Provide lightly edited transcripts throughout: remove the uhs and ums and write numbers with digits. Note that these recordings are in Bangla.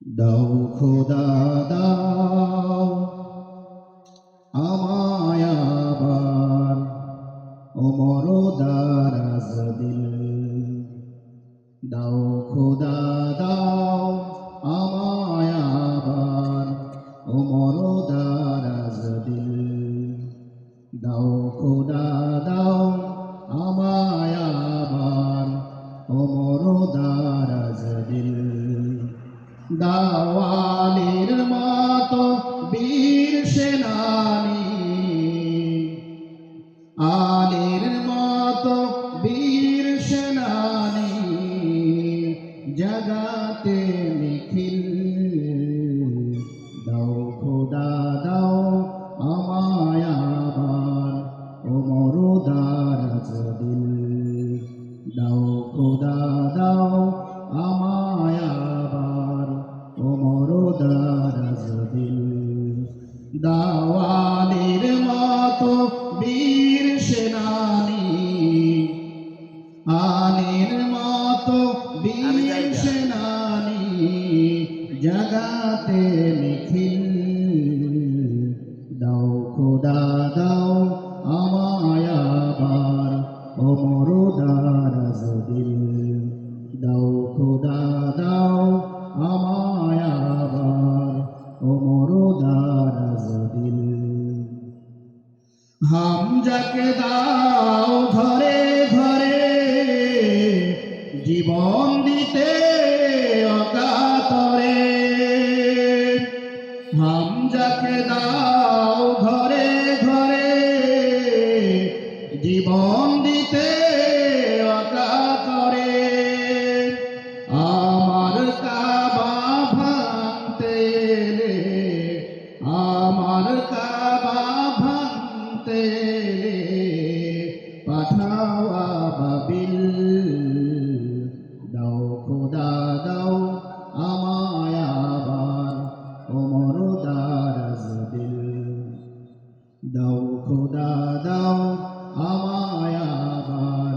দাও খোদা দাও আমায় আবার ওমর দারাজ দিল। দাও খোদা দাও আমায় আবার ওমর দারাজ দিল। দাও খোদা দাও আমায় আবার ওমর দারাজ দিল। দাও আলীর মতো বীর সেনানী, আলীর মতো বীর সেনানী জাগাতে নিখিল। দাও খোদা দাও আমায় আবার ওমর দারাজ দিল। দাও খোদা দাও আমায় আবার ওমর দারাজ দিল। দাও আলীর মতো বীর সেনানী, আলীর মতো বীর সেনানী জাগাতে নিখিল। দাও খোদা দাও আমায় আবার ওমর দারাজ দিল। দাও খোদা দাও আমায় আবার ওমর দারাজ দিল। হামজাকে দাও ধরে ধরে জীবন দিতে অকাতরে। হামজাকে দাও ধরে ধরে জীবন দিতে অকাতরে। আমার কাবা ভাঙতে এলে, আমার কাবা ভাঙতে এলে পাঠাও আবাবিল। দাও খোদা দাও আমায় আবার ওমর দারাজ দিল। দাও খোদা দাও আমায় আবার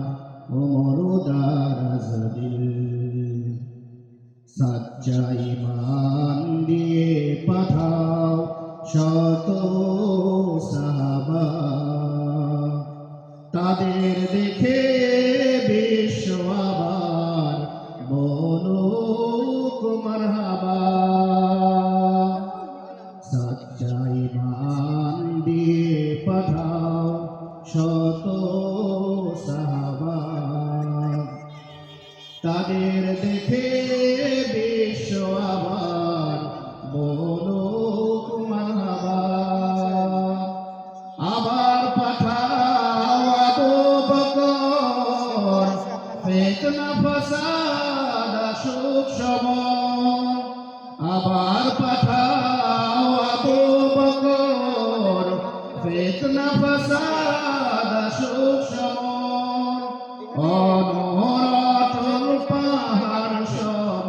ওমর দারাজ দিল। সচ্চা ঈমান দিয়ে পাঠাও শত সাহাবা, তাদের দেখে বিশ্ব আবার বলুক মারহাবা। সচ্চা ঈমান দিয়ে পাঠাও শত সাহাবা, তাদের দেখে বিশ্ব আবার বলুক মারহাবা। আবার পাঠাও আবু বকর, ফিতনা ফাসাদ আসুক সমন। আবার পাঠাও আবু বকর, ফিতনা ফাসাদ আসুক সমন। অনহরটল পাহাড় সম,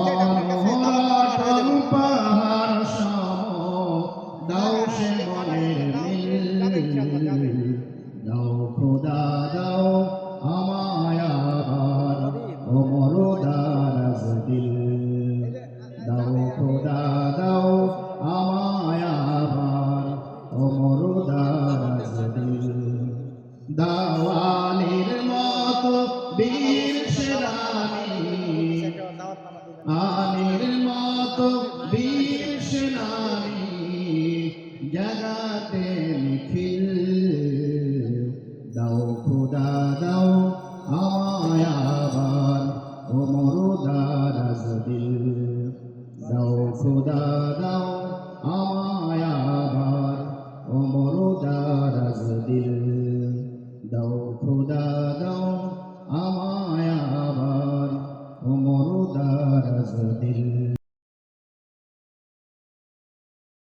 অনহরটল পাহাড় সম দাও সে মনের মিল। দাও খোদা দাও আমায় আবার ওমর দারাজ দিল। দাও খোদা দাও আমায় আবার ওমর দারাজ দিল। দাও আলীর মতো বীর সেনানী, আলীর মতো বীর সেনানী জাগাতে নিখিল। দাও খোদা দাও আমায় আবার ওমর দারাজ দিল। দাও খোদা দাও